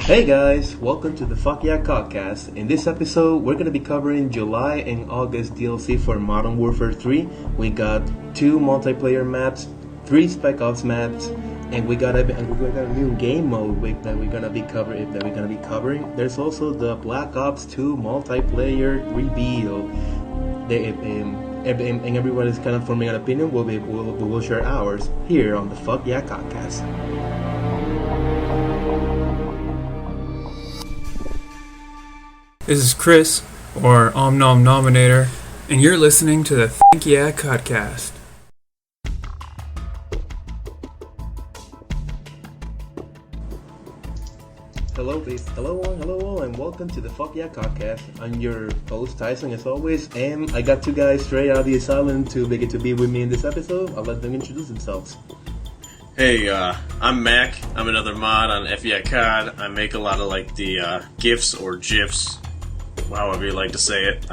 Hey guys, welcome to the Fuck Yeah CoDcast. In this episode, we're going to be covering July and August DLC for Modern Warfare 3. We got 2 multiplayer maps, 3 Spec Ops maps, and we got a new game mode that we're gonna be covering. There's also the Black Ops 2 multiplayer reveal. And everyone is kind of forming an opinion. We will share ours here on the Fuck Yeah CoDcast. This is Chris, or Omnom Nominator, and you're listening to the Fuck Yeah CoDcast. Hello all, and welcome to the Fuck Yeah CoDcast. I'm your host, Tyson, as always, and I got 2 guys straight out of the asylum to be with me in this episode. I'll let them introduce themselves. Hey, I'm Mac. I'm another mod on FYCoD. I make a lot of the GIFs or GIFs, however you like to say it.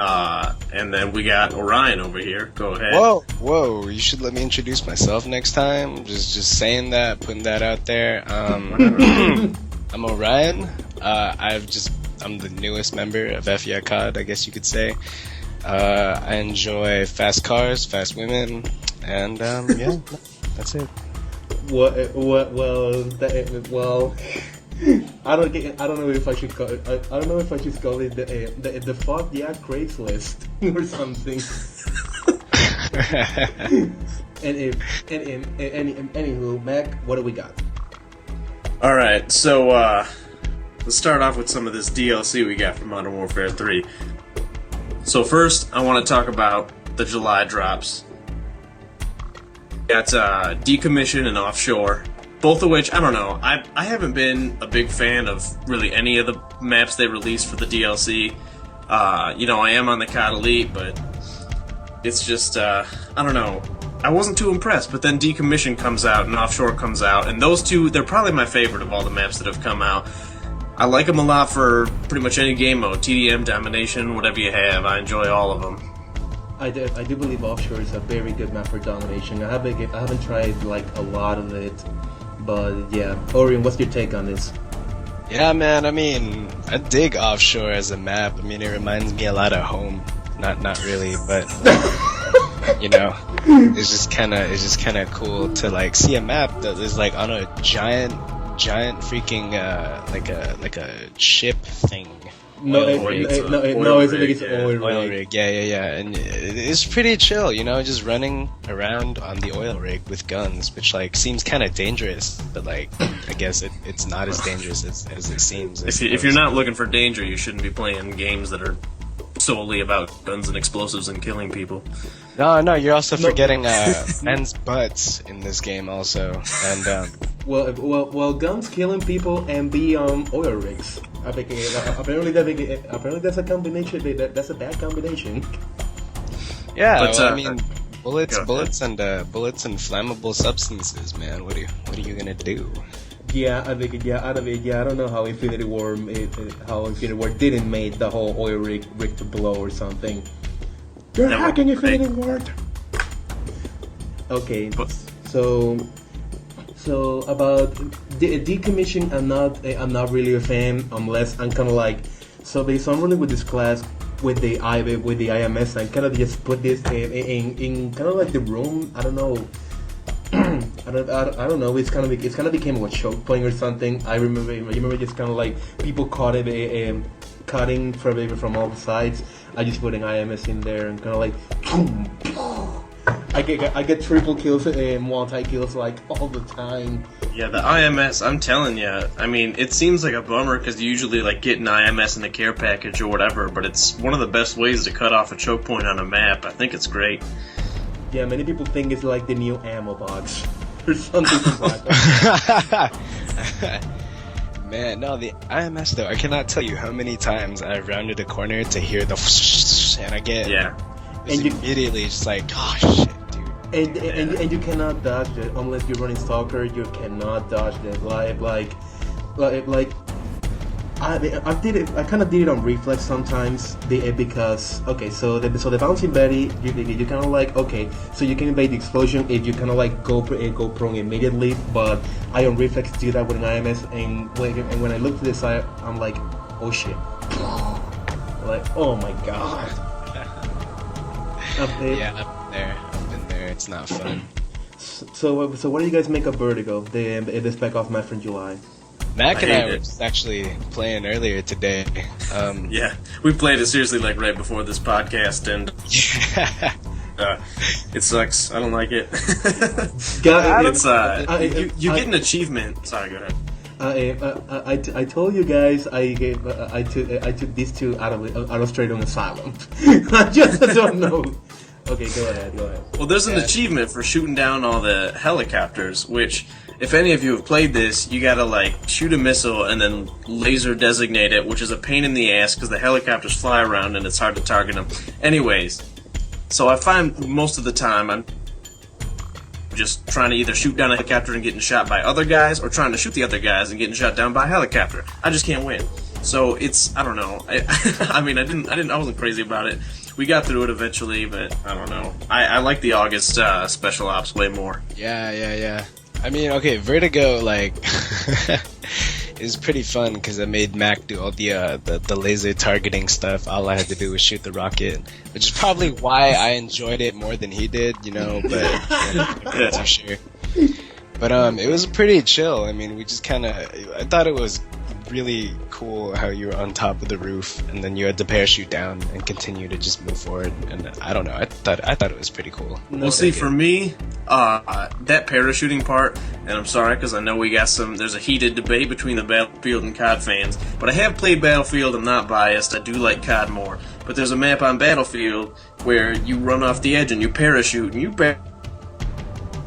And then we got Orion over here. Go ahead. Whoa! You should let me introduce myself next time. Just saying that, putting that out there. I'm Orion. I'm the newest member of FYCoD, I guess you could say. I enjoy fast cars, fast women, and yeah, that's it. Well, I don't know if I should call it. I don't know if I should call it the Fuck Yeah Craigslist or something. Anywho, Mac, what do we got? Alright, so let's start off with some of this DLC we got for Modern Warfare 3. So first, I want to talk about the July drops. Got Decommission and Offshore, both of which, I don't know, I haven't been a big fan of really any of the maps they released for the DLC. I am on the COD Elite, but it's just, I don't know. I wasn't too impressed, but then Decommission comes out and Offshore comes out, and those 2, they're probably my favorite of all the maps that have come out. I like them a lot for pretty much any game mode, TDM, Domination, whatever you have. I enjoy all of them. I do believe Offshore is a very good map for Domination. I haven't tried a lot of it, but yeah. Orion, what's your take on this? Yeah, man. I mean, I dig Offshore as a map. I mean, it reminds me a lot of home. Not really, but it's just kind of cool to see a map that is on a giant freaking like a ship thing. It's oil rig. Yeah, and it's pretty chill, just running around on the oil rig with guns, which seems kind of dangerous, but I guess it's not as dangerous as it seems. If you're not looking for danger, you shouldn't be playing games that are solely about guns and explosives and killing people. No, you're also forgetting men's butts in this game also, and well, guns, killing people, and be on oil rigs. Apparently that's a combination. That's a bad combination. Yeah, but, I mean, bullets, and flammable substances, man. What are you gonna do? Yeah, I don't know how Infinity War didn't make the whole oil rig to blow or something. You're hacking Infinity War. Okay, so about Decommission, I'm not really a fan unless I'm kind of so I'm running with this class with the IMS. I kind of just put this in kind of the room. I don't know. I don't know. It's kind of became a choke point or something. I remember just kind of people caught it cutting from all the sides. I just put an IMS in there and kind of boom. I get triple kills and multi kills all the time. Yeah, the IMS, I'm telling you, I mean, it seems like a bummer because you usually get an IMS in the care package or whatever, but it's one of the best ways to cut off a choke point on a map. I think it's great. Yeah, many people think it's the new ammo box or something like that. Man, no, the IMS though, I cannot tell you how many times I've rounded a corner to hear the and I get immediately just oh shit. And you cannot dodge it unless you're running Stalker. You cannot dodge it. I did it. I kind of did it on reflex sometimes because so the bouncing Betty, you kind of like so you can evade the explosion if you kind of like go prone immediately. But I on reflex do that with an IMS, and when I look to the side, I'm like, oh shit, like oh my god. I've been there. It's not fun. So what do you guys make of Vertigo, the spec off map from July? Mac and I were just actually playing earlier today. Yeah, we played it seriously like right before this podcast, and it sucks. I don't like it. You get an achievement. Sorry, go ahead. I told you guys I took these two out of straight on asylum. I don't know. Okay, go ahead. Well, there's an achievement for shooting down all the helicopters, which, if any of you have played this, you gotta, like, shoot a missile and then laser designate it, which is a pain in the ass because the helicopters fly around and it's hard to target them. Anyways, so I find most of the time I'm just trying to either shoot down a helicopter and getting shot by other guys, or trying to shoot the other guys and getting shot down by a helicopter. I just can't win. So it's, I don't know. I mean, I wasn't crazy about it. We got through it eventually, but I don't know. I like the August special ops way more. Yeah. I mean, okay, Vertigo, like, is pretty fun because I made Mac do all the laser targeting stuff. All I had to do was shoot the rocket, which is probably why I enjoyed it more than he did, but that's for sure. But it was pretty chill. I mean, we just I thought it was really cool how you were on top of the roof and then you had to parachute down and continue to just move forward, and I don't know, I thought it was pretty cool. Well, see, for me, that parachuting part, and I'm sorry because I know there's a heated debate between the Battlefield and COD fans, but I have played Battlefield. I'm not biased. I do like COD more, but there's a map on Battlefield where you run off the edge and you parachute and you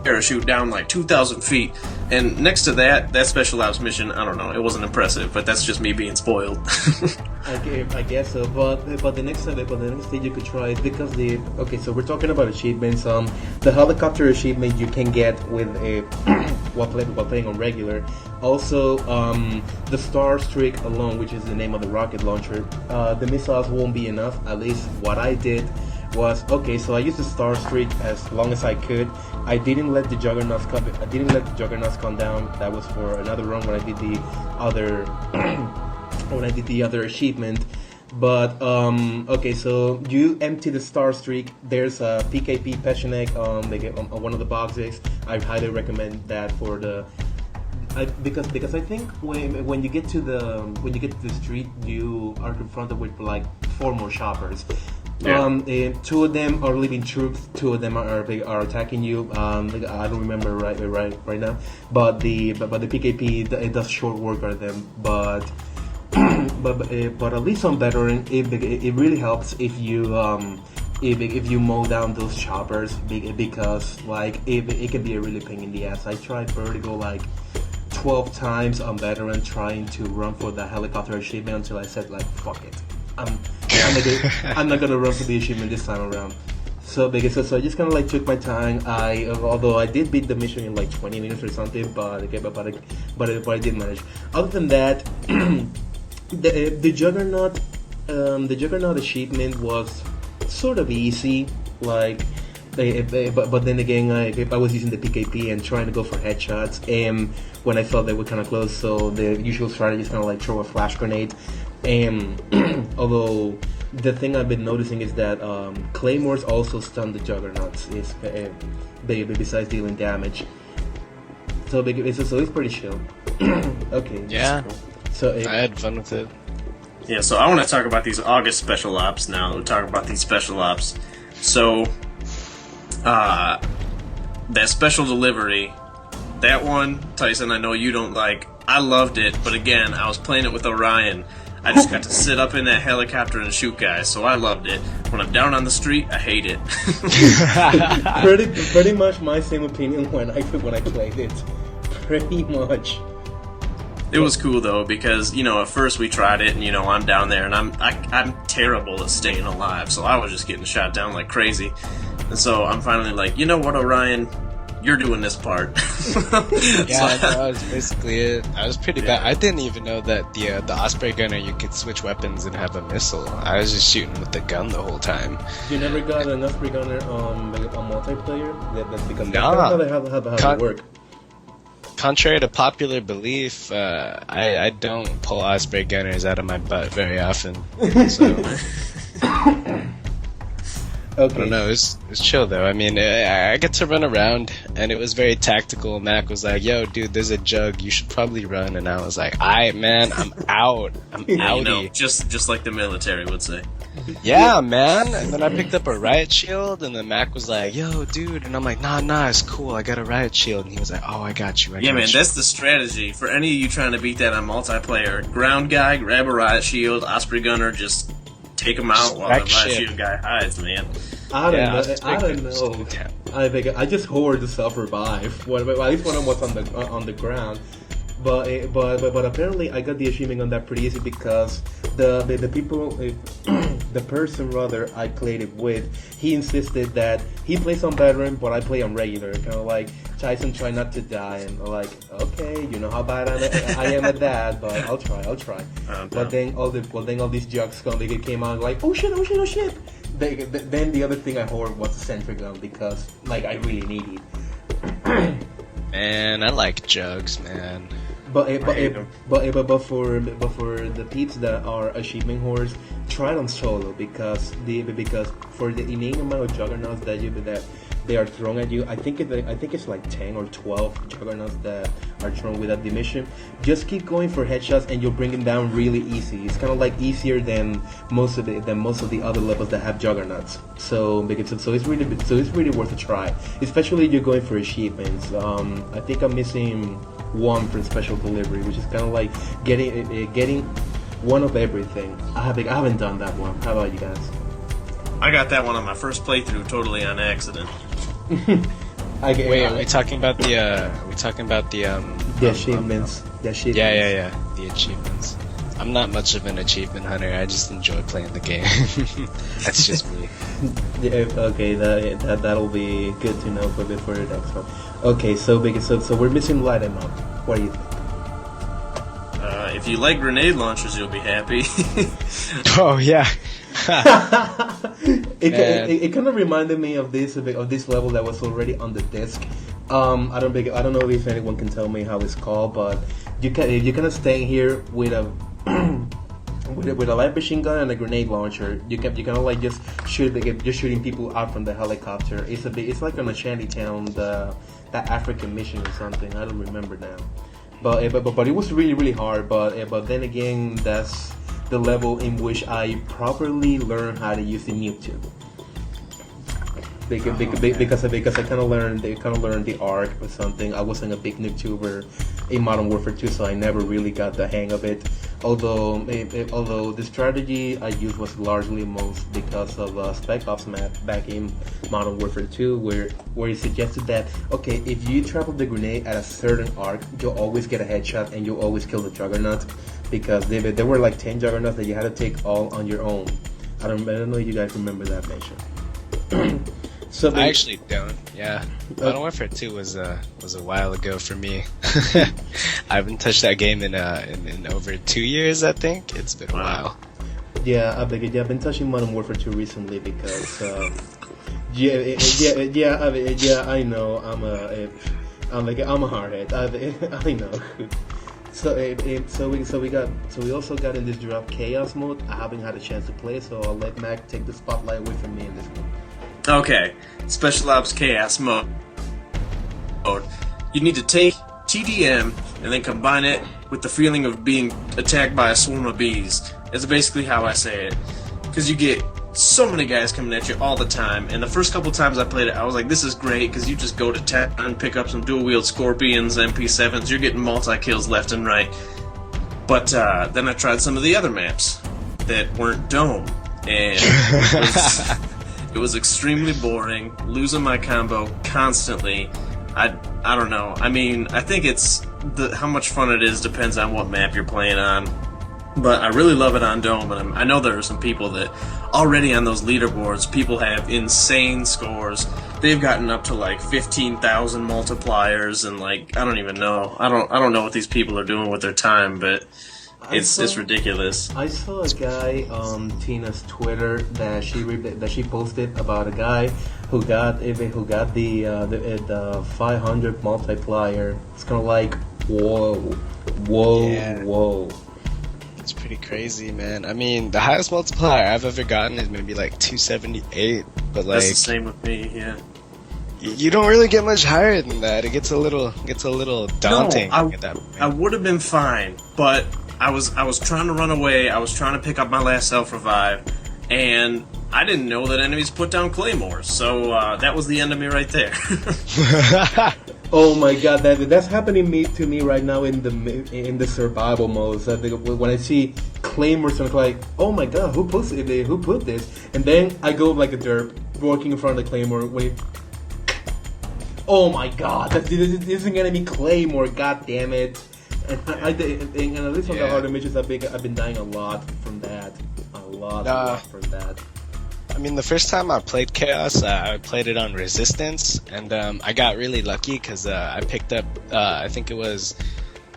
parachute down like 2,000 feet, and next to that special ops mission, I don't know, it wasn't impressive, but that's just me being spoiled. I guess so, but the next stage you could try is because so we're talking about achievements. The helicopter achievement you can get with while playing on regular. Also, the Star Streak alone, which is the name of the rocket launcher, the missiles won't be enough. At least what I did was so I used the Star Streak as long as I could. I didn't let the Juggernauts come down. That was for another run when I did the other achievement. But so you empty the Star Streak. There's a PKP Pechenek on one of the boxes. I highly recommend that for because I think when you get to the street, you are confronted with like 4 more choppers. Yeah. 2 of them are leaving troops. 2 of them are attacking you. I don't remember right now. But the PKP it does short work on them. But at least on veteran, it really helps if you mow down those choppers because like it can be a really pain in the ass. I tried Vertigo like 12 times on veteran trying to run for the helicopter achievement until I said like fuck it. I'm not gonna run for the achievement this time around. So I just kind of like took my time. Although I did beat the mission in like 20 minutes or something, but I did manage. Other than that, the Juggernaut achievement was sort of easy. Like, but then again, I was using the PKP and trying to go for headshots, and when I felt they were kind of close, so the usual strategy is kind of like throw a flash grenade. Although the thing I've been noticing is that claymores also stun the Juggernauts, besides dealing damage. So it's pretty chill. Okay. Yeah. Cool. So I had fun with it. Yeah. So I want to talk about these August special ops now. We'll talk about these special ops. So, that special delivery, that one, Tyson, I know you don't like. I loved it, but again, I was playing it with Orion. I just got to sit up in that helicopter and shoot guys, so I loved it. When I'm down on the street, I hate it. pretty much my same opinion when I played it. Pretty much. It was cool though because at first we tried it and I'm down there and I'm terrible at staying alive, so I was just getting shot down like crazy. And so I'm finally like, you know what, Orion, you're doing this part. Yeah, that was basically it. I was pretty bad. I didn't even know that the Osprey gunner, you could switch weapons and have a missile. I was just shooting with the gun the whole time. You never got an Osprey gunner on multiplayer? That's because Nah. that's how they work. Contrary to popular belief, I don't pull Osprey gunners out of my butt very often. So I Okay. don't know, it's chill though. I mean, I get to run around, and it was very tactical. Mac was like, "Yo, dude, there's a jug. You should probably run." And I was like, "Aight, man, I'm out. I'm outie." You know, just like the military would say. Yeah, man. And then I picked up a riot shield, and then Mac was like, "Yo, dude," and I'm like, "Nah, it's cool. I got a riot shield." And he was like, "Oh, I got you. Yeah, man, that's the strategy. For any of you trying to beat that on multiplayer, ground guy, grab a riot shield, Osprey gunner, just take him out while the riot shield guy hides, man. I don't know. I just hoard to self-revive. Well, at least when I was on the ground. But apparently I got the achievement on that pretty easy because the people, the person rather I played it with, he insisted that he plays on veteran, but I play on regular. Kind of like, Tyson, try not to die, and I'm like, okay, you know how bad I am at that, but I'll try. But then all these jugs came out like, oh shit. Then the other thing I hoard was the sentry gun because like I really need it. Man, I like jugs, man. But for the peeps that are achievement whores, try it on solo because for the inane amount of juggernauts that they are thrown at you, I think it's like 10 or 12 juggernauts that are thrown without the mission. Just keep going for headshots and you'll bring them down really easy. It's kind of like easier than most of the other levels that have juggernauts. So it's really worth a try, especially if you're going for achievements. I think I'm missing one for special delivery, which is kind of like getting one of everything. I haven't done that one. How about you guys? I got that one on my first playthrough, totally on accident. Wait, are we talking about the achievements? The achievements. Yeah. The achievements. I'm not much of an achievement hunter. I just enjoy playing the game. That's just me. Yeah, okay, that'll be good to know for the next one. Okay, so we're missing light ammo. What do you think? If you like grenade launchers, you'll be happy. Oh yeah. It kind of reminded me of this level that was already on the disc. I don't know if anyone can tell me how it's called, but you kind of stay here with a with a light machine gun and a grenade launcher. You kind of like just shooting people out from the helicopter. It's like on a shanty town, that African mission or something. I don't remember now. But it was really, really hard. But then again, that's the level in which I properly learned how to use the nuke tube. Because I kind of learned the arc or something. I wasn't a big nuke tuber in Modern Warfare 2, so I never really got the hang of it. Although the strategy I used was largely most because of Spec Ops map back in Modern Warfare 2, where he suggested that, okay, if you travel the grenade at a certain arc, you'll always get a headshot and you'll always kill the Juggernaut, because there were like 10 Juggernauts that you had to take all on your own. I don't know if you guys remember that mention. So I actually don't. Yeah, Modern Warfare 2 was a while ago for me. I haven't touched that game in over 2 years. I think it's been a while. Yeah, I've been touching Modern Warfare 2 recently because I know I'm a hardhead. I know. So we also got in this drop Chaos mode. I haven't had a chance to play, so I'll let Mac take the spotlight away from me in this one. Okay, Special Ops Chaos mode. You need to take TDM and then combine it with the feeling of being attacked by a swarm of bees. That's basically how I say it. Because you get so many guys coming at you all the time, and the first couple times I played it, I was like, this is great, because you just go to town and pick up some dual-wield Scorpions, MP7s, you're getting multi-kills left and right. But then I tried some of the other maps that weren't Dome, and it was extremely boring, losing my combo constantly. I don't know. I mean, I think it's how much fun it is depends on what map you're playing on. But I really love it on Dome, and I know there are some people that already on those leaderboards, people have insane scores. they've gotten up to like 15,000 multipliers, and like I don't even know. I don't know what these people are doing with their time, but it's ridiculous. I saw a guy on Tina's Twitter that she posted about a guy who got the 500 multiplier. It's kind of like whoa. Whoa. It's pretty crazy, man. I mean, the highest multiplier I've ever gotten is maybe like 278, but like that's the same with me. Yeah. You don't really get much higher than that. It gets a little daunting at that point. I would have been fine, but I was trying to run away. I was trying to pick up my last self-revive, and I didn't know that enemies put down claymores. So that was the end of me right there. Oh my god, that's happening to me right now in the survival modes. When I see claymores, I'm like, oh my god, who put this? And then I go like a derp, walking in front of the claymore. Oh my god, this isn't gonna be claymore. God damn it! And at least on the harder missions, I've been dying a lot from that. A lot from that. I mean, the first time I played Chaos, I played it on Resistance, and I got really lucky because I picked up, I think it was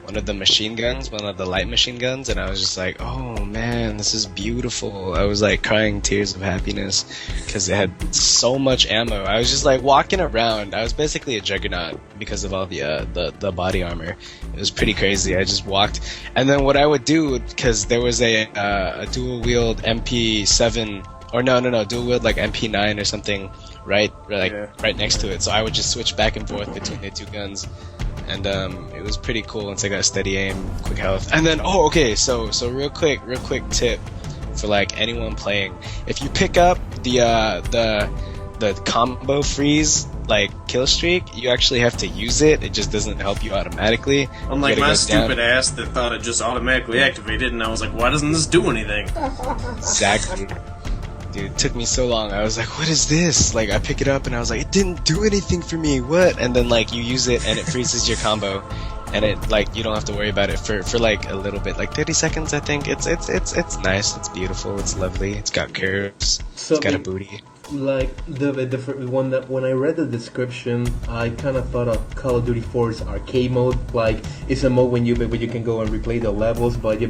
one of the machine guns, one of the light machine guns, and I was just like, oh man, this is beautiful. I was like crying tears of happiness because it had so much ammo. I was just like walking around. I was basically a juggernaut because of all the body armor. It was pretty crazy. I just walked, and then what I would do, because there was a dual wield MP7. Or no, dual wield like MP9 or something, right next to it. So I would just switch back and forth between the two guns, and it was pretty cool once I got steady aim, quick health. And then so real quick tip for like anyone playing: if you pick up the combo freeze like kill streak, you actually have to use it. It just doesn't help you automatically. Unlike my stupid ass that thought it just automatically activated, and I was like, why doesn't this do anything? Exactly. Dude, it took me so long. I was like, what is this? Like, I pick it up and I was like, it didn't do anything for me. What? And then like you use it and it freezes your combo, and it like you don't have to worry about it for like a little bit, like 30 seconds. I think it's nice. It's beautiful. It's lovely. It's got curves. It's got a booty. Like the one that when I read the description, I kind of thought of Call of Duty 4's arcade mode. Like it's a mode when you can go and replay the levels, but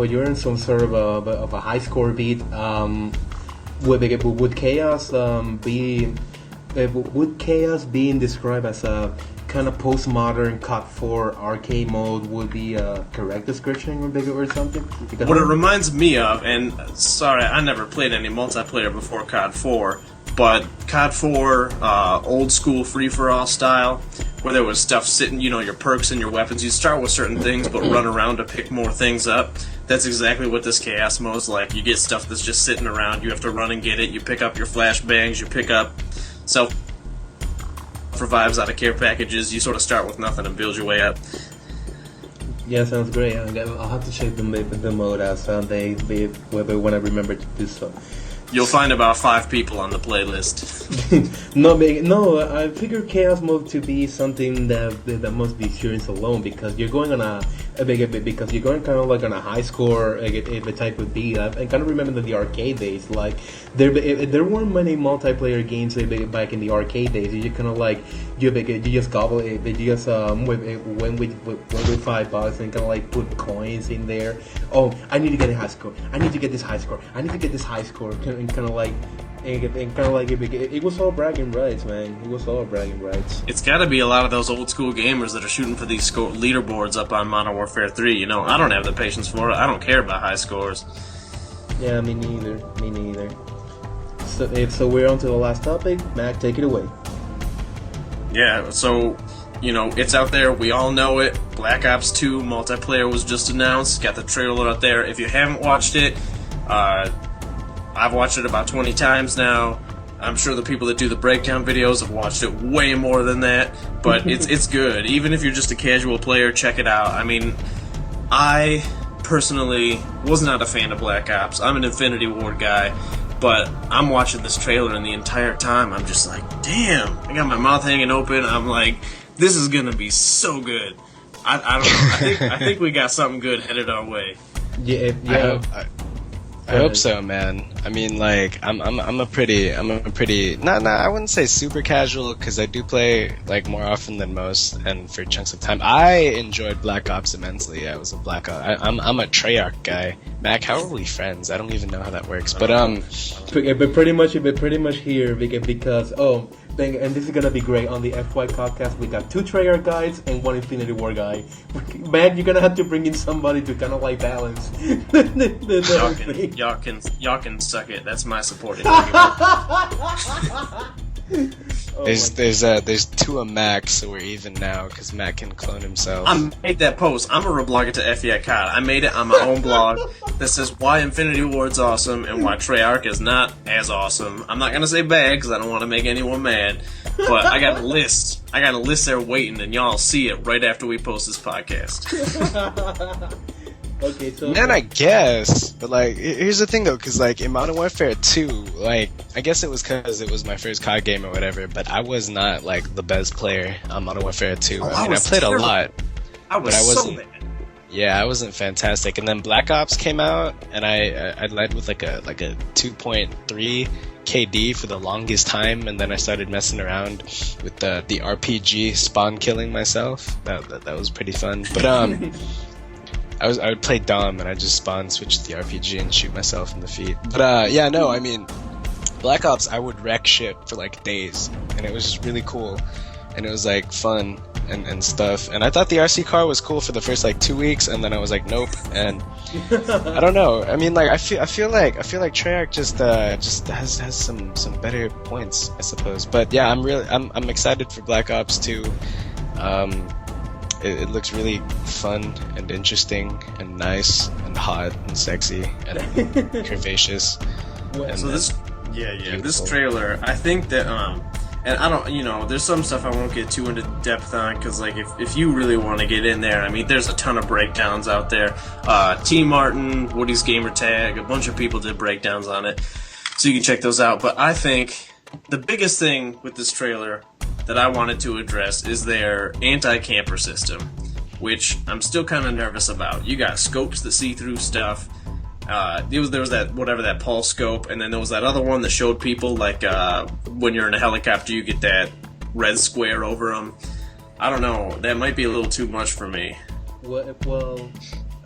you're in some sort of a high score beat. Would Chaos being described as a kind of postmodern COD 4 arcade mode would be a correct description or something? Because what it reminds me of, and sorry, I never played any multiplayer before COD 4, but COD 4 old school free-for-all style, where there was stuff sitting, your perks and your weapons. You start with certain things, but run around to pick more things up. That's exactly what this Chaos mode's like. You get stuff that's just sitting around. You have to run and get it. You pick up your flashbangs. You pick up self-revives out of care packages. You sort of start with nothing and build your way up. Yeah, sounds great. I'll have to check the mode out someday when I remember to do so. You'll find about 5 people on the playlist. No, I figure Chaos mode to be something that must be experienced alone, because you're going on kind of like on a high score type of beat. I kind of remember the arcade days. Like there weren't many multiplayer games back in the arcade days. You kind of like you just gobble it. You just went with $5 and kind of like put coins in there. Oh, I need to get a high score. I need to get this high score. I need to get this high score. And kind of like it was all bragging rights, man. It was all bragging rights. It's got to be a lot of those old school gamers that are shooting for these leaderboards up on Modern Warfare 3. I don't have the patience for it. I don't care about high scores. Yeah, me neither. So we're on to the last topic. Mac, take it away. Yeah, so it's out there. We all know it. Black Ops 2 multiplayer was just announced. Got the trailer out there. If you haven't watched it, I've watched it about 20 times now. I'm sure the people that do the breakdown videos have watched it way more than that, but it's good. Even if you're just a casual player, check it out. I mean, I personally was not a fan of Black Ops. I'm an Infinity Ward guy, but I'm watching this trailer and the entire time I'm just like, damn, I got my mouth hanging open. I'm like, this is gonna be so good. I don't know. I think we got something good headed our way. Yeah. I hope so, man. I mean, like, I'm a pretty, not, I wouldn't say super casual, because I do play, like, more often than most, and for chunks of time. I enjoyed Black Ops immensely. I was a Black Ops. I'm a Treyarch guy. Mac, how are we friends? I don't even know how that works, but pretty much here because and this is gonna be great on the FYCoDcast. We got 2 Treyarch guys and 1 Infinity War guy. Man, you're gonna have to bring in somebody to kind of like balance. Y'all can suck it. That's my supporting argument. There's 2 of Mac, so we're even now because Mac can clone himself. I made that post. I'm gonna reblog it to FYCod. I made it on my own blog that says why Infinity Ward's awesome and why Treyarch is not as awesome. I'm not gonna say bad because I don't want to make anyone mad, but I got a list. I got a list there waiting, and y'all see it right after we post this podcast. Okay, so man, I guess, but like, here's the thing though, because like in Modern Warfare 2, like, I guess it was because it was my first COD game or whatever, but I was not like the best player on Modern Warfare 2. I mean, I played terrible. A lot. I wasn't. So bad. Yeah, I wasn't fantastic. And then Black Ops came out, and I led with like a 2.3 KD for the longest time, and then I started messing around with the RPG spawn killing myself. That was pretty fun, but I would play Dom and I just spawn switch to the RPG and shoot myself in the feet. But yeah, no, I mean, Black Ops, I would wreck shit for like days, and it was just really cool, and it was like fun and stuff. And I thought the RC car was cool for the first like 2 weeks, and then I was like, nope. And I don't know. I mean, like I feel like Treyarch just has some better points, I suppose. But yeah, I'm excited for Black Ops 2. It looks really fun and interesting and nice and hot and sexy and curvaceous. So this trailer, I think that and I don't, there's some stuff I won't get too into depth on because like if you really want to get in there, I mean, there's a ton of breakdowns out there. T Martin, Woody's Gamer Tag, a bunch of people did breakdowns on it, so you can check those out. But I think the biggest thing with this trailer that I wanted to address is their anti-camper system, which I'm still kind of nervous about. You got scopes that see through stuff. There was that pulse scope, and then there was that other one that showed people like when you're in a helicopter, you get that red square over them. I don't know. That might be a little too much for me. Well,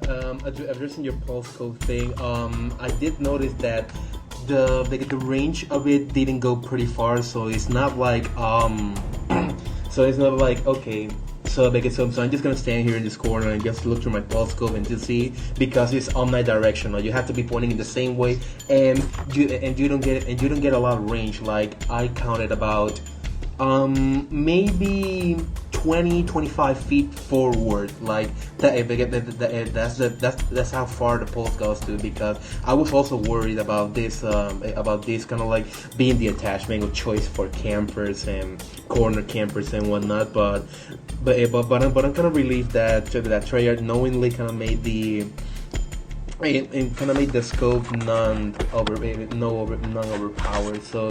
addressing your pulse scope thing, I did notice that the range of it didn't go pretty far, so it's not like okay. So I'm just gonna stand here in this corner and just look through my pulse scope and just see, because it's omnidirectional. You have to be pointing in the same way, and you don't get a lot of range. Like I counted about maybe 20-25 feet forward, like that's how far the pulse goes to. Because I was also worried about this kind of like being the attachment of choice for campers and corner campers and whatnot. But I'm kind of relieved that Treyarch knowingly kind of made the scope non-overpowered. So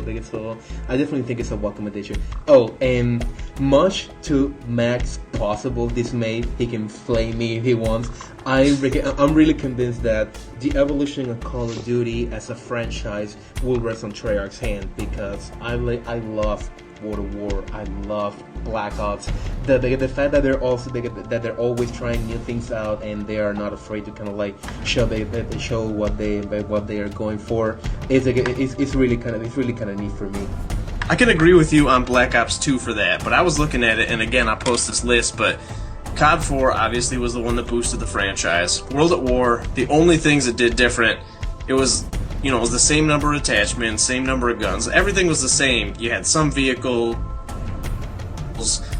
I definitely think it's a welcome addition. Oh, and much to Mac's possible dismay, he can flame me if he wants. I'm really convinced that the evolution of Call of Duty as a franchise will rest on Treyarch's hand, because I love World of War. I love Black Ops. The fact that they're always trying new things out, and they are not afraid to kind of like show what they are going for. It's really kind of neat for me. I can agree with you on Black Ops 2 for that, but I was looking at it, and again, I post this list, but COD 4 obviously was the one that boosted the franchise. World at War, the only things it did different, it was the same number of attachments, same number of guns. Everything was the same. You had some vehicles,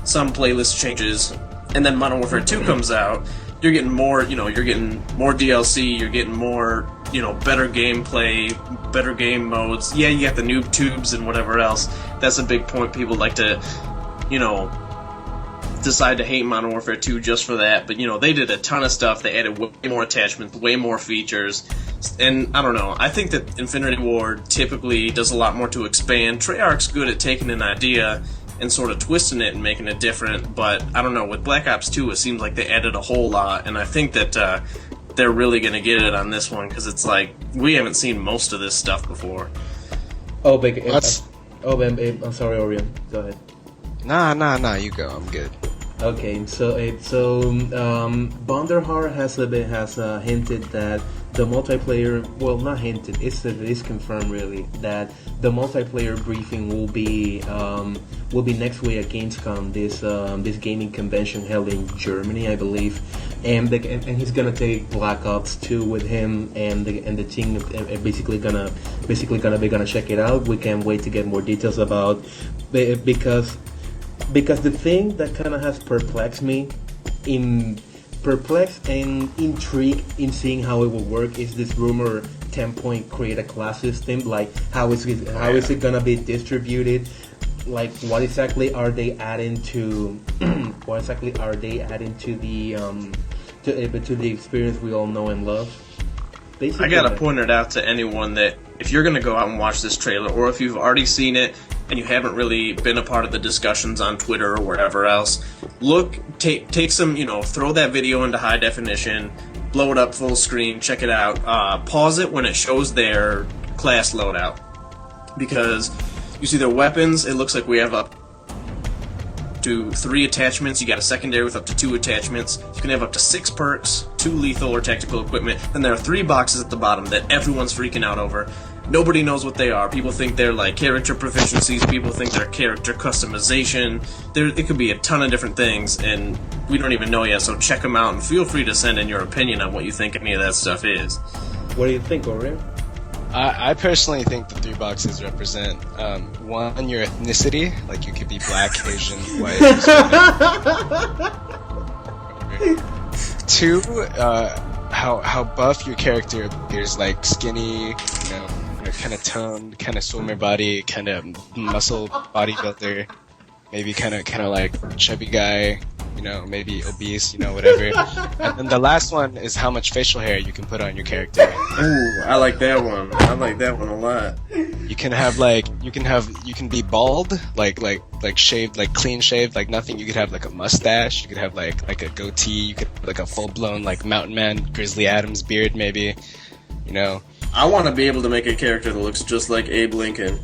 some playlist changes, and then Modern Warfare 2 comes out. You're getting more, you're getting more DLC, you're getting more, better gameplay, better game modes. Yeah, you got the noob tubes and whatever else. That's a big point. People like to, decide to hate Modern Warfare 2 just for that, but they did a ton of stuff. They added way more attachments, way more features, and I don't know. I think that Infinity Ward typically does a lot more to expand. Treyarch's good at taking an idea and sort of twisting it and making it different, but I don't know. With Black Ops 2, it seems like they added a whole lot, and I think that they're really going to get it on this one, because it's like we haven't seen most of this stuff before. Oh, big. That's- I'm sorry, Orion. Go ahead. Nah, you go. I'm good. Okay, so Bonderhar has hinted that the multiplayer, well, not hinted, it's confirmed really that the multiplayer briefing will be next week at Gamescom, this gaming convention held in Germany, I believe, and he's gonna take Black Ops 2 with him, and the team are basically gonna check it out. We can't wait to get more details about because the thing that kind of has perplexed and intrigued in seeing how it will work is this rumor 10-point create a class system. Like how is it gonna be distributed? Like what exactly are they adding to the to the experience we all know and love? Basically, I gotta point it out to anyone that if you're gonna go out and watch this trailer, or if you've already seen it and you haven't really been a part of the discussions on Twitter or wherever else, take some, throw that video into high definition, blow it up full screen, check it out, pause it when it shows their class loadout, because you see their weapons, it looks like we have up to 3 attachments. You got a secondary with up to 2 attachments. You can have up to 6 perks, 2 lethal or tactical equipment. Then there are 3 boxes at the bottom that everyone's freaking out over. Nobody knows what they are. People think they're like character proficiencies. People think they're character customization. It could be a ton of different things, and we don't even know yet. So check them out, and feel free to send in your opinion on what you think any of that stuff is. What do you think, Orion? I personally think the 3 boxes represent 1, your ethnicity, like you could be black, Asian, white. 2, how buff your character appears, like skinny, kind of toned, kind of swimmer body, kind of muscle bodybuilder, maybe kind of like chubby guy, maybe obese, whatever. And then the last one is how much facial hair you can put on your character. Ooh, I like that one. I like that one a lot. You can be bald, like shaved, like clean shaved, like nothing. You could have like a mustache. You could have like a goatee. You could have like a full blown like Mountain Man, Grizzly Adams beard, maybe. I want to be able to make a character that looks just like Abe Lincoln.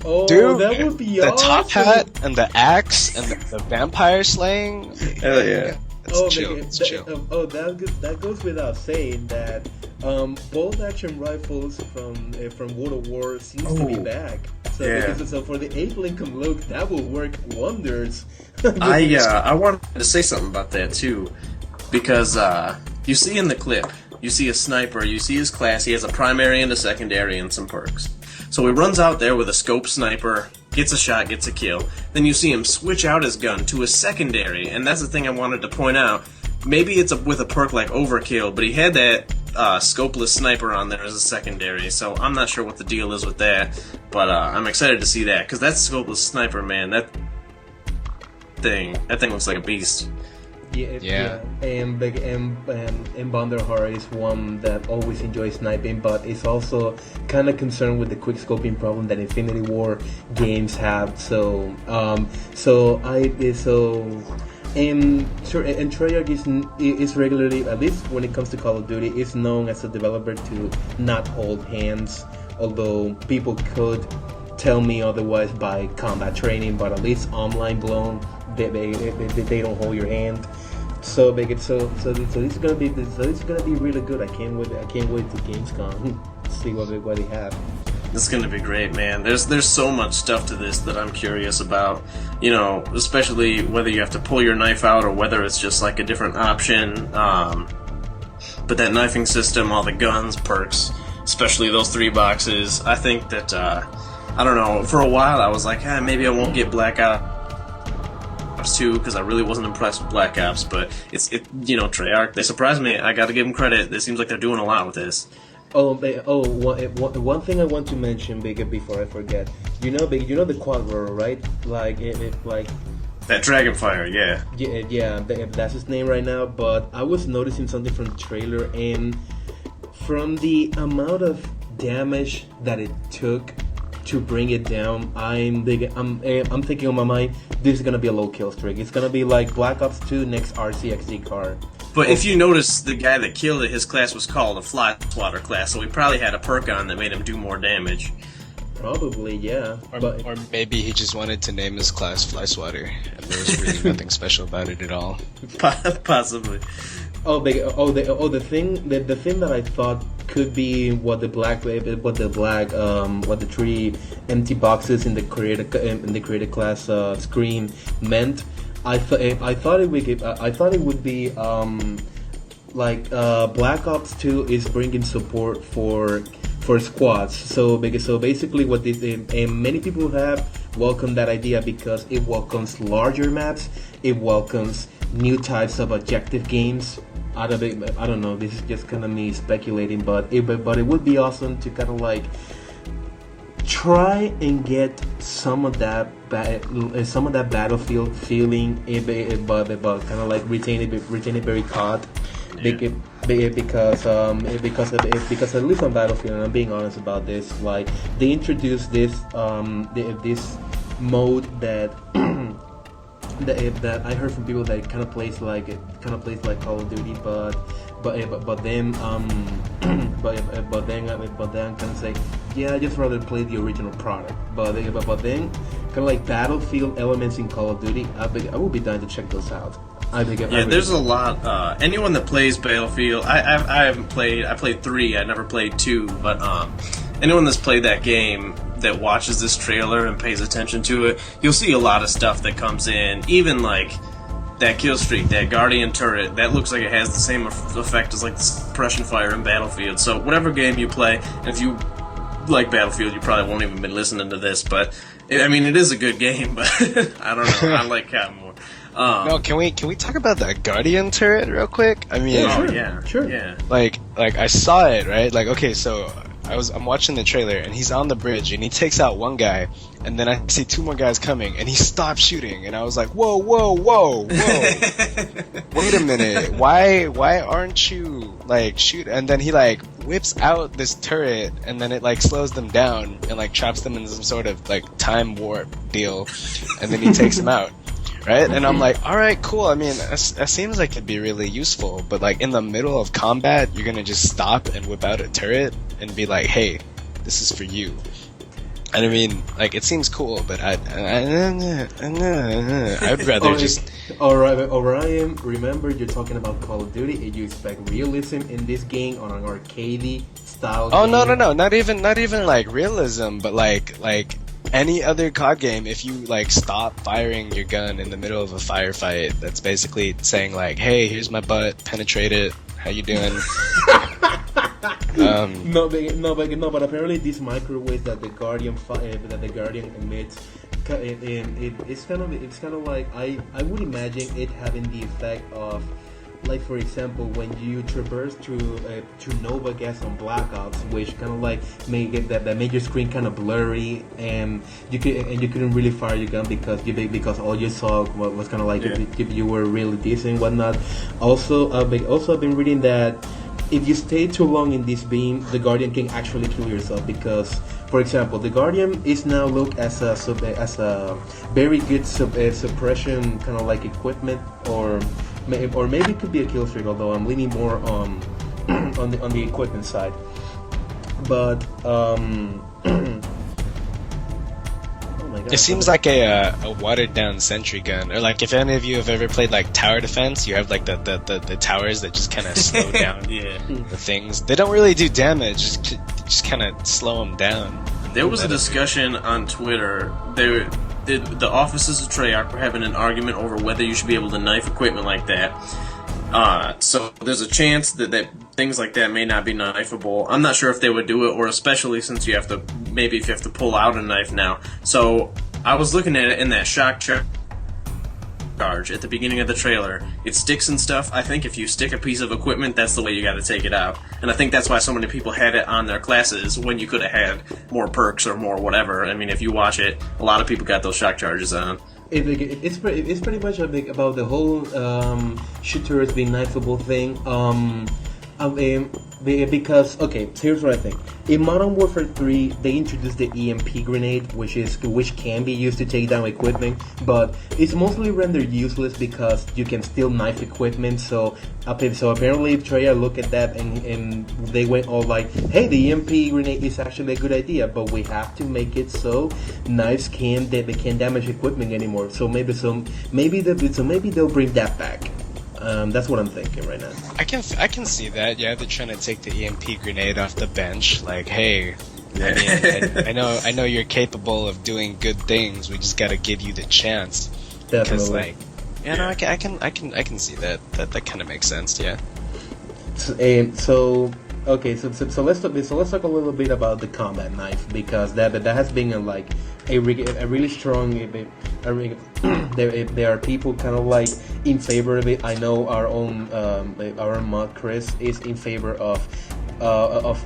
Oh, dude, that would be the awesome. top hat and the axe and the vampire slaying. Hell yeah. It's chill. It's chill. That goes without saying that bolt action rifles from World of War seems to be back. So for the Abe Lincoln look, that will work wonders. I wanted to say something about that too, because you see in the clip, you see a sniper, you see his class, he has a primary and a secondary and some perks. So he runs out there with a scope sniper, gets a shot, gets a kill. Then you see him switch out his gun to a secondary, and that's the thing I wanted to point out. Maybe it's with a perk like Overkill, but he had that scopeless sniper on there as a secondary, so I'm not sure what the deal is with that. But I'm excited to see that, because that scopeless sniper, man, that thing looks like a beast. Yeah. And Bonderhar is one that always enjoys sniping, but is also kind of concerned with the quick scoping problem that Infinity War games have. And Treyarch is regularly, at least when it comes to Call of Duty, is known as a developer to not hold hands. Although people could tell me otherwise by combat training, but at least online blown, they don't hold your hand. So this is gonna be really good. I can't wait to Gamescom to see what they have. This is gonna be great, man. There's so much stuff to this that I'm curious about. Especially whether you have to pull your knife out or whether it's just like a different option. But that knifing system, all the guns, perks, especially those 3 boxes. I think that I don't know. For a while, I was like, maybe I won't get Black Ops 2 because I really wasn't impressed with Black Ops. But Treyarch, they surprised me. I got to give them credit. It seems like they're doing a lot with this. One thing I want to mention, Big, before I forget. Big, the quad rotor, right? Like that Dragonfire, yeah. Yeah, that's his name right now. But I was noticing something from the trailer, and from the amount of damage that it took to bring it down, I'm thinking on my mind, this is gonna be a low kill streak. It's gonna be like Black Ops 2 next RCXD car. But if you notice, the guy that killed it, his class was called a Fly Swatter class, so he probably had a perk on that made him do more damage. Probably, yeah. Or maybe he just wanted to name his class Fly Swatter, and there was really nothing special about it at all. Possibly. The thing that I thought could be what the three empty boxes in the creator class screen meant. I thought it would be Black Ops 2 is bringing support for squads. So basically, what this many people have welcomed that idea because it welcomes larger maps, it welcomes new types of objective games. I don't know. This is just kind of me speculating, but it would be awesome to kind of like try and get some of that battlefield feeling, but kind of like retain it very caught. Because at least on Battlefield, and I'm being honest about this, like they introduced this this mode that that I heard from people that it kind of plays like Call of Duty, but then I'm kind of saying, yeah, I just rather play the original product. But then kind of like Battlefield elements in Call of Duty, I would be down to check those out. There's a lot. Anyone that plays Battlefield, I haven't played. I played 3. I never played 2. But anyone that's played that game that watches this trailer and pays attention to it, you'll see a lot of stuff that comes in. Even like that kill streak, that Guardian turret, that looks like it has the same effect as like the suppression fire in Battlefield. So whatever game you play, and if you like Battlefield, you probably won't even be listening to this. But it is a good game. But I don't know. I like COD more. No, can we talk about that Guardian turret real quick? I mean, sure. Yeah. Like I saw it, right? Like, okay, so I'm watching the trailer, and he's on the bridge, and he takes out one guy, and then I see 2 more guys coming, and he stops shooting, and I was like, whoa. Wait a minute, why aren't you like shoot? And then he like whips out this turret, and then it like slows them down and like traps them in some sort of like time warp deal, and then he takes them out. Right? And I'm like, alright, cool. I mean, that seems like it'd be really useful, but like in the middle of combat, you're gonna just stop and whip out a turret and be like, hey, this is for you. And I mean, like, it seems cool, but I'd rather just... Alright, Orion, remember you're talking about Call of Duty, and you expect realism in this game on an arcade style game? No, not even like realism, but like any other COD game, if you like stop firing your gun in the middle of a firefight, that's basically saying like, hey, here's my butt, penetrate it, how you doing? But apparently these microwaves that the Guardian emits, it's kind of like I would imagine it having the effect of, like, for example, when you traverse through Nova gas on Black Ops, which kind of like made your screen kind of blurry, and you couldn't really fire your gun because all you saw was kind of like if you were really decent and whatnot. Also, I've been reading that if you stay too long in this beam, the Guardian can actually kill yourself because, for example, the Guardian is now looked as a very good suppression kind of like equipment, or maybe it could be a kill streak, although I'm leaning more on the equipment side. But oh my God, it seems like a watered down sentry gun, or like if any of you have ever played like tower defense, you have like the towers that just kind of slow down the things. They don't really do damage, just kind of slow them down. There was a discussion on Twitter. The officers of Treyarch were having an argument over whether you should be able to knife equipment like that. So there's a chance that things like that may not be knifeable. I'm not sure if they would do it, or especially since if you have to pull out a knife now. So I was looking at it in that shock charge at the beginning of the trailer. It sticks and stuff. I think if you stick a piece of equipment, that's the way you got to take it out. And I think that's why so many people had it on their classes when you could have had more perks or more whatever. I mean, if you watch it, a lot of people got those shock charges on. It's pretty much about the whole shooters being knifeable thing. Because okay, here's what I think. In Modern Warfare 3, they introduced the EMP grenade, which can be used to take down equipment, but it's mostly rendered useless because you can still knife equipment. So apparently Treyarch looked at that and they went all like, "Hey, the EMP grenade is actually a good idea, but we have to make it so knives can't damage equipment anymore." So maybe they'll bring that back. That's what I'm thinking right now. I can see that. Yeah, they're trying to take the EMP grenade off the bench. Like, hey, I know you're capable of doing good things. We just got to give you the chance. Definitely. I can see that. That kind of makes sense. Yeah. So let's talk a little bit about the combat knife, because that has been a really strong. There are people kind of like in favor of it. I know our own mod Chris is in favor of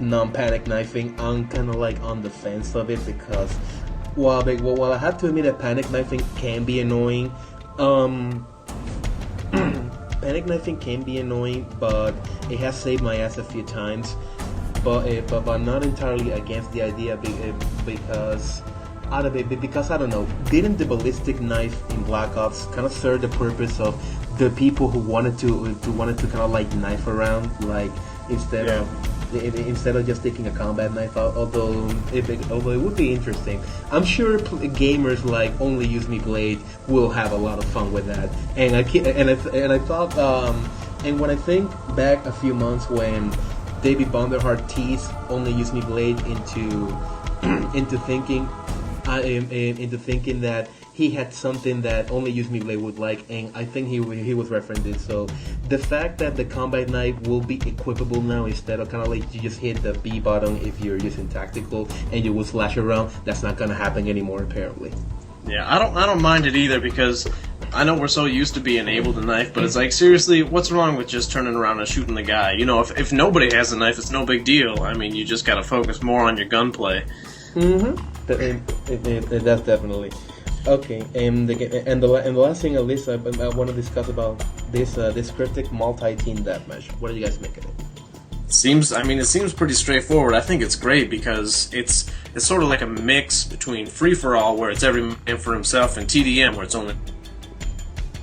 non-panic knifing. I'm kind of like on the fence of it because while I have to admit that panic knifing can be annoying, but it has saved my ass a few times. But I'm not entirely against the idea because I don't know. Didn't the ballistic knife in Black Ops kind of serve the purpose of the people who wanted to kind of like knife around, like instead of just taking a combat knife out? Although it would be interesting. I'm sure gamers like Only Use Me Blade will have a lot of fun with that. And I thought and when I think back a few months when David Bonderhart teased Only Use Me Blade into thinking that he had something that Only Use Me Blade would like, and I think he was referencing it. So the fact that the combat knife will be equipable now instead of kind of like you just hit the B button if you're using tactical and you will slash around, that's not gonna happen anymore apparently. Yeah, I don't mind it either because I know we're so used to being able to knife, but it's like, seriously, what's wrong with just turning around and shooting the guy? You know, if nobody has a knife, it's no big deal. I mean, you just gotta focus more on your gunplay. That's definitely okay. And the last thing, at least, I want to discuss about this cryptic multi-team deathmatch. What do you guys make of it? It seems pretty straightforward. I think it's great because it's sort of like a mix between free for all, where it's every man for himself, and TDM, where it's only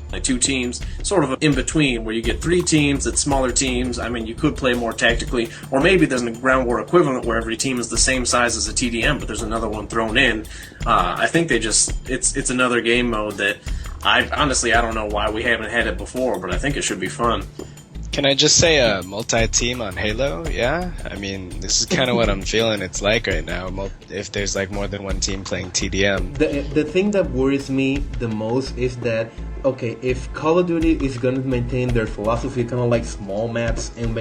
like two teams, sort of in between, where you get three teams, it's smaller teams. I mean, you could play more tactically, or maybe there's a ground war equivalent where every team is the same size as a TDM, but there's another one thrown in. I think it's another game mode that I don't know why we haven't had it before, but I think it should be fun. Can I just say a multi-team on Halo? Yeah? I mean, this is kind of what I'm feeling it's like right now, if there's like more than one team playing TDM. The thing that worries me the most is that, okay, if Call of Duty is going to maintain their philosophy, kind of like small maps and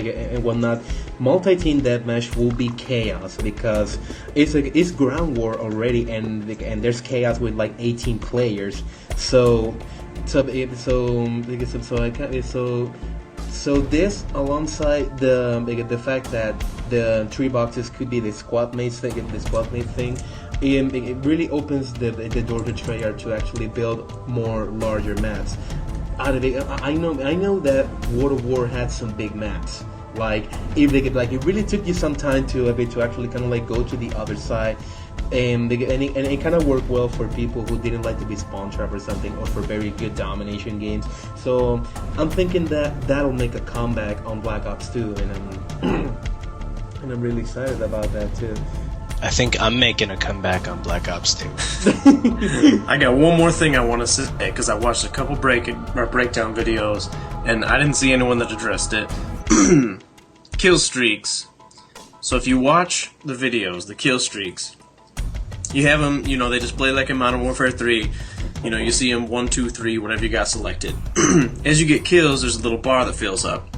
whatnot, multi-team deathmatch will be chaos because it's ground war already, and there's chaos with like 18 players. So this, alongside the fact that the 3 boxes could be the squad mate thing, it really opens the door to Treyarch to actually build more larger maps. I know that World of War had some big maps. Like it really took you some time to actually kind of like go to the other side. And it kind of worked well for people who didn't like to be spawn trap or something, or for very good domination games. So I'm thinking that'll make a comeback on Black Ops 2, and I'm really excited about that too. I think I'm making a comeback on Black Ops 2. I got one more thing I want to say, because I watched a couple breakdown videos, and I didn't see anyone that addressed it. Kill streaks. So if you watch the videos, the kill streaks, you have them, they display like in Modern Warfare 3. You see them 1, 2, 3, whatever you got selected. As you get kills, there's a little bar that fills up.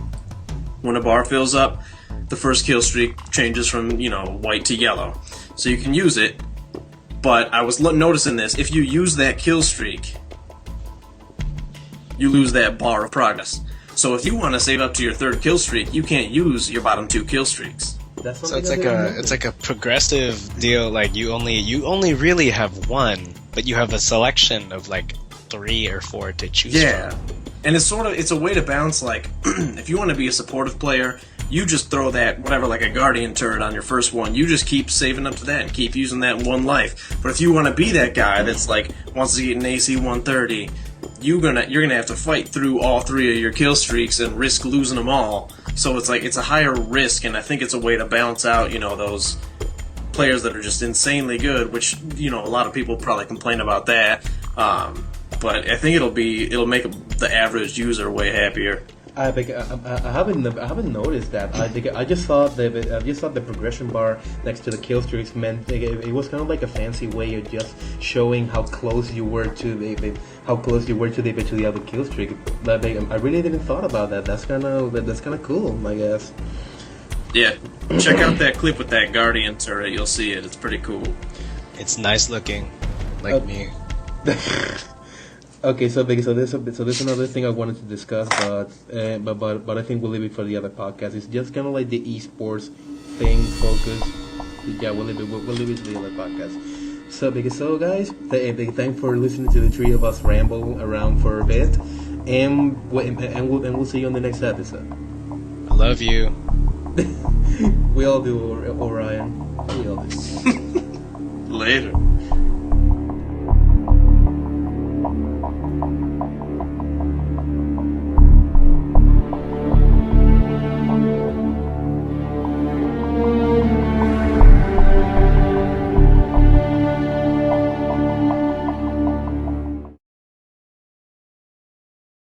When a bar fills up, the first kill streak changes from, white to yellow. So you can use it, but I was noticing this. If you use that kill streak, you lose that bar of progress. So if you want to save up to your 3rd kill streak, you can't use your bottom 2 kill streaks. So it's like a progressive deal. Like you only really have one, but you have a selection of like 3 or 4 to choose from. And it's a way to balance, like, if you want to be a supportive player you just throw that, whatever, like a Guardian turret on your first one. You just keep saving up to that and keep using that one life. But if you want to be that guy that's like, wants to get an AC 130, you're gonna have to fight through all 3 of your kill streaks and risk losing them all. So it's like, it's a higher risk, and I think it's a way to balance out, those players that are just insanely good, which, a lot of people probably complain about that. But I think it'll make the average user way happier. I haven't noticed that. I just thought the progression bar next to the kill streaks meant it was kind of like a fancy way of just showing how close you were to the other kill streak. But I really didn't thought about that. That's kind of cool, I guess. Yeah, check out that clip with that Guardian turret. You'll see it. It's pretty cool. It's nice looking, like me. Okay, so there's another thing I wanted to discuss, but I think we'll leave it for the other podcast. It's just kind of like the esports thing focus. Yeah, we'll leave it to the other podcast. So guys, a big thanks for listening to the 3 of us ramble around for a bit, and we'll see you on the next episode. I love you. We all do, Orion. We all do. Later.